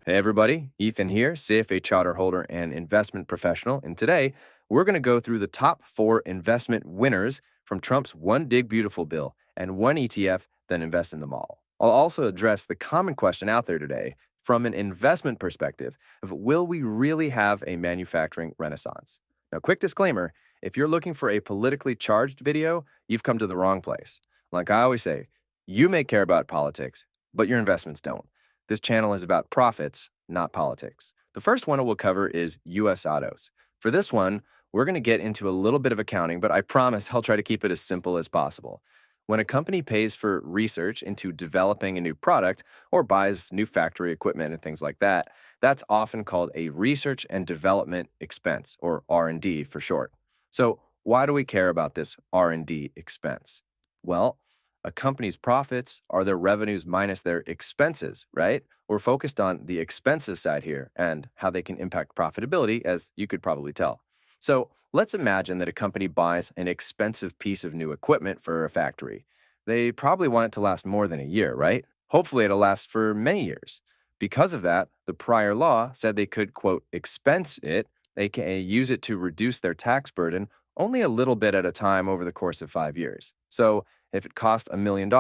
Hey everybody, Ethan here, CFA Charterholder and investment professional. And today we're going to go through the top 4 investment winners from Trump's One Big Beautiful bill and one ETF, then invest in them all. I'll also address the common question out there today from an investment perspective of will we really have a manufacturing renaissance? Now, quick disclaimer, if you're looking for a politically charged video, you've come to the wrong place. Like I always say, you may care about politics, but your investments don't. This channel is about profits, not politics. The first one we'll cover is U.S. autos. For this one, we're going to get into a little bit of accounting, but I promise I'll try to keep it as simple as possible. When a company pays for research into developing a new product or buys new factory equipment and things like that, that's often called a research and development expense, or R&D for short. So why do we care about this R&D expense? Well, a company's profits are their revenues minus their expenses, right? We're focused on the expenses side here and how they can impact profitability, as you could probably tell. So let's imagine that a company buys an expensive piece of new equipment for a factory. They probably want it to last more than a year, right? Hopefully it'll last for many years. Because of that, the prior law said they could, quote, expense it, aka use it to reduce their tax burden only a little bit at a time over the course of 5 years. So if it cost $1 million,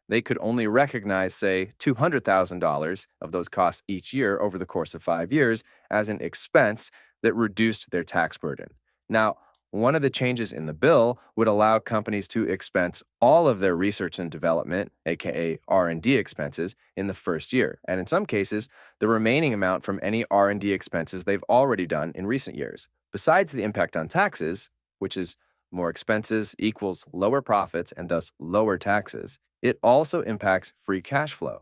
they could only recognize, say, $200,000 of those costs each year over the course of 5 years as an expense that reduced their tax burden. Now, one of the changes in the bill would allow companies to expense all of their research and development, aka R&D expenses, in the first year, and in some cases, the remaining amount from any R&D expenses they've already done in recent years. Besides the impact on taxes, which is more expenses equals lower profits and thus lower taxes, it also impacts free cash flow.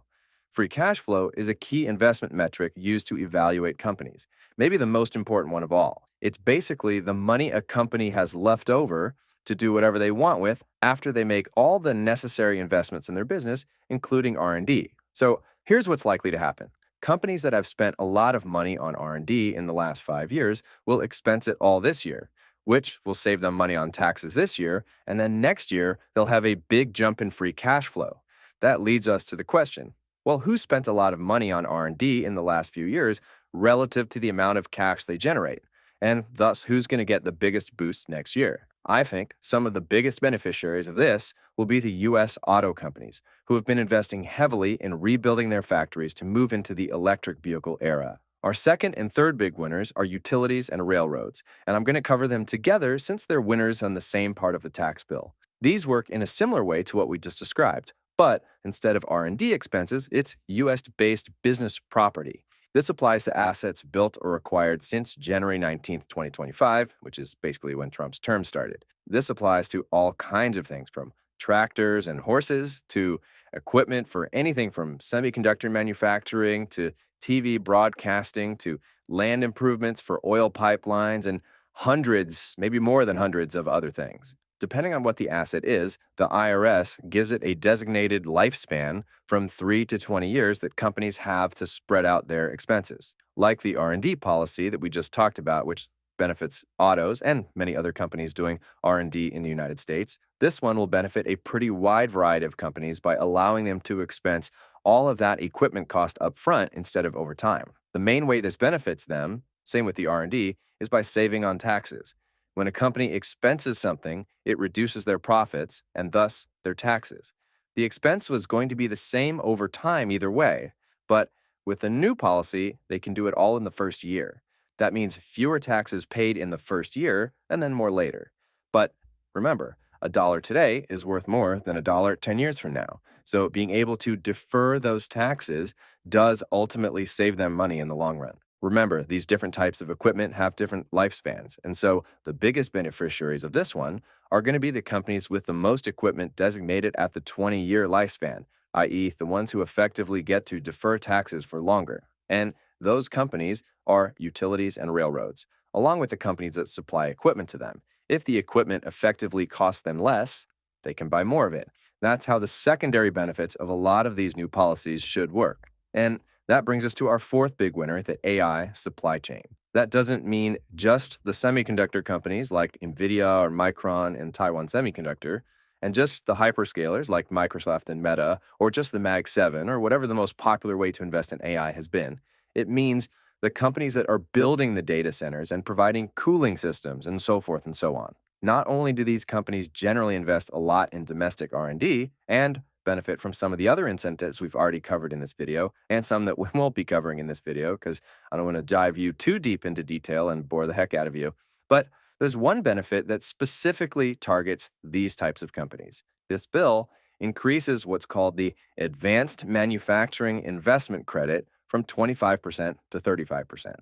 Free cash flow is a key investment metric used to evaluate companies, maybe the most important one of all. It's basically the money a company has left over to do whatever they want with after they make all the necessary investments in their business, including R&D. So here's what's likely to happen. Companies that have spent a lot of money on R&D in the last 5 years will expense it all this year, which will save them money on taxes this year, and then next year, they'll have a big jump in free cash flow. That leads us to the question, well, who spent a lot of money on R&D in the last few years relative to the amount of cash they generate? And thus, who's going to get the biggest boost next year? I think some of the biggest beneficiaries of this will be the U.S. auto companies, who have been investing heavily in rebuilding their factories to move into the electric vehicle era. Our second and third big winners are utilities and railroads, and I'm going to cover them together since they're winners on the same part of the tax bill. These work in a similar way to what we just described, but instead of R&D expenses, it's U.S.-based business property. This applies to assets built or acquired since January 19th, 2025, which is basically when Trump's term started. This applies to all kinds of things, from tractors and horses to equipment for anything from semiconductor manufacturing to TV broadcasting to land improvements for oil pipelines and hundreds, maybe more than hundreds of other things. Depending on what the asset is, the IRS gives it a designated lifespan from 3 to 20 years that companies have to spread out their expenses. Like the R&D policy that we just talked about, which benefits autos and many other companies doing R&D in the United States, this one will benefit a pretty wide variety of companies by allowing them to expense all of that equipment cost up front instead of over time. The main way this benefits them, same with the R&D, is by saving on taxes. When a company expenses something, it reduces their profits and thus their taxes. The expense was going to be the same over time either way, but with the new policy, they can do it all in the first year. That means fewer taxes paid in the first year and then more later. But remember, a dollar today is worth more than a dollar 10 years from now. So being able to defer those taxes does ultimately save them money in the long run. Remember, these different types of equipment have different lifespans. And so the biggest beneficiaries of this one are going to be the companies with the most equipment designated at the 20-year lifespan, i.e., the ones who effectively get to defer taxes for longer. And those companies are utilities and railroads, along with the companies that supply equipment to them. If the equipment effectively costs them less, they can buy more of it. That's how the secondary benefits of a lot of these new policies should work. And that brings us to our fourth big winner, the AI supply chain. That doesn't mean just the semiconductor companies like NVIDIA or Micron and Taiwan Semiconductor, and just the hyperscalers like Microsoft and Meta, or just the Mag 7, or whatever the most popular way to invest in AI has been. It means the companies that are building the data centers and providing cooling systems and so forth and so on. Not only do these companies generally invest a lot in domestic R&D and benefit from some of the other incentives we've already covered in this video, and some that we won't be covering in this video because I don't want to dive you too deep into detail and bore the heck out of you, but there's one benefit that specifically targets these types of companies. This bill increases what's called the Advanced Manufacturing Investment Credit from 25% to 35%.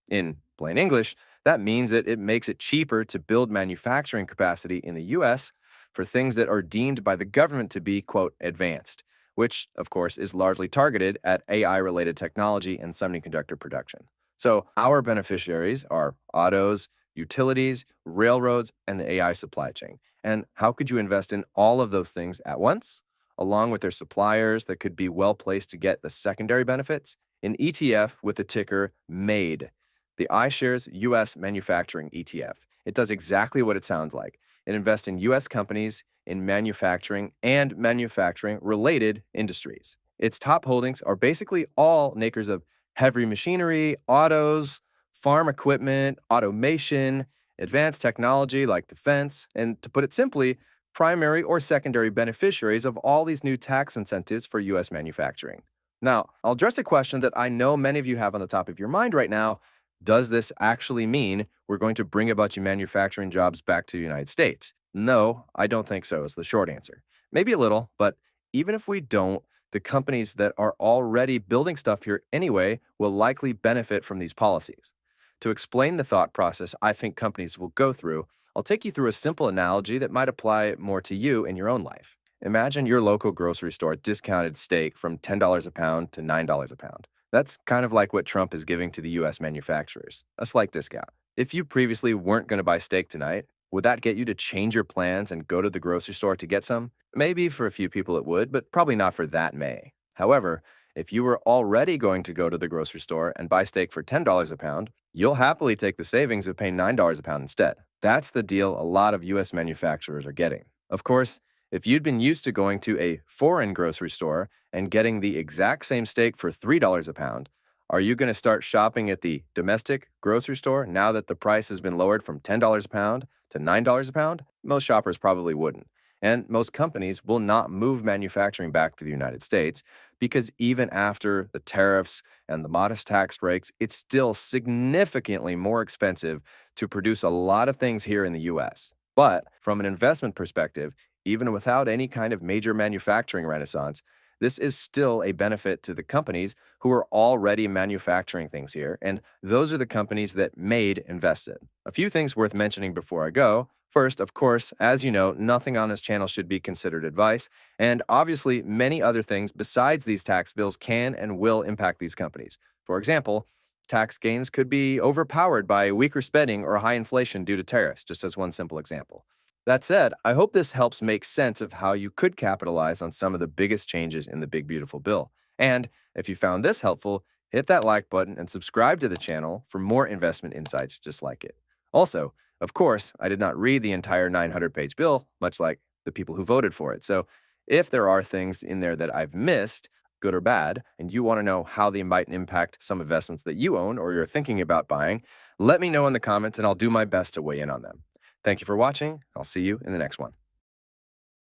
In plain English, that means that it makes it cheaper to build manufacturing capacity in the US for things that are deemed by the government to be, quote, advanced, which, of course, is largely targeted at AI related technology and semiconductor production. So, our beneficiaries are autos, utilities, railroads, and the AI supply chain. And how could you invest in all of those things at once, along with their suppliers that could be well placed to get the secondary benefits? An ETF with the ticker MADE, the iShares US Manufacturing ETF. It does exactly what it sounds like. It invests in US companies in manufacturing and manufacturing related industries. Its top holdings are basically all makers of heavy machinery, autos, farm equipment, automation, advanced technology like defense, and to put it simply, primary or secondary beneficiaries of all these new tax incentives for US manufacturing. Now, I'll address a question that I know many of you have on the top of your mind right now. Does this actually mean we're going to bring a bunch of manufacturing jobs back to the United States? No, I don't think so, is the short answer. Maybe a little, but even if we don't, the companies that are already building stuff here anyway will likely benefit from these policies. To explain the thought process I think companies will go through, I'll take you through a simple analogy that might apply more to you in your own life. Imagine your local grocery store discounted steak from $10 a pound to $9 a pound. That's kind of like what Trump is giving to the US manufacturers, a slight discount. If you previously weren't going to buy steak tonight, would that get you to change your plans and go to the grocery store to get some? Maybe for a few people it would, but probably not for that many. However, if you were already going to go to the grocery store and buy steak for $10 a pound, you'll happily take the savings of paying $9 a pound instead. That's the deal a lot of US manufacturers are getting. Of course, if you'd been used to going to a foreign grocery store and getting the exact same steak for $3 a pound, are you going to start shopping at the domestic grocery store now that the price has been lowered from $10 a pound to $9 a pound? Most shoppers probably wouldn't. And most companies will not move manufacturing back to the United States because even after the tariffs and the modest tax breaks, it's still significantly more expensive to produce a lot of things here in the US. But from an investment perspective, even without any kind of major manufacturing renaissance, this is still a benefit to the companies who are already manufacturing things here, and those are the companies that MADE invested. A few things worth mentioning before I go. First, of course, as you know, nothing on this channel should be considered advice, and obviously many other things besides these tax bills can and will impact these companies. For example, tax gains could be overpowered by weaker spending or high inflation due to tariffs, just as one simple example. That said, I hope this helps make sense of how you could capitalize on some of the biggest changes in the Big Beautiful Bill. And if you found this helpful, hit that like button and subscribe to the channel for more investment insights just like it. Also, of course, I did not read the entire 900-page bill, much like the people who voted for it. So if there are things in there that I've missed, good or bad, and you want to know how they might impact some investments that you own or you're thinking about buying, let me know in the comments and I'll do my best to weigh in on them. Thank you for watching. I'll see you in the next one.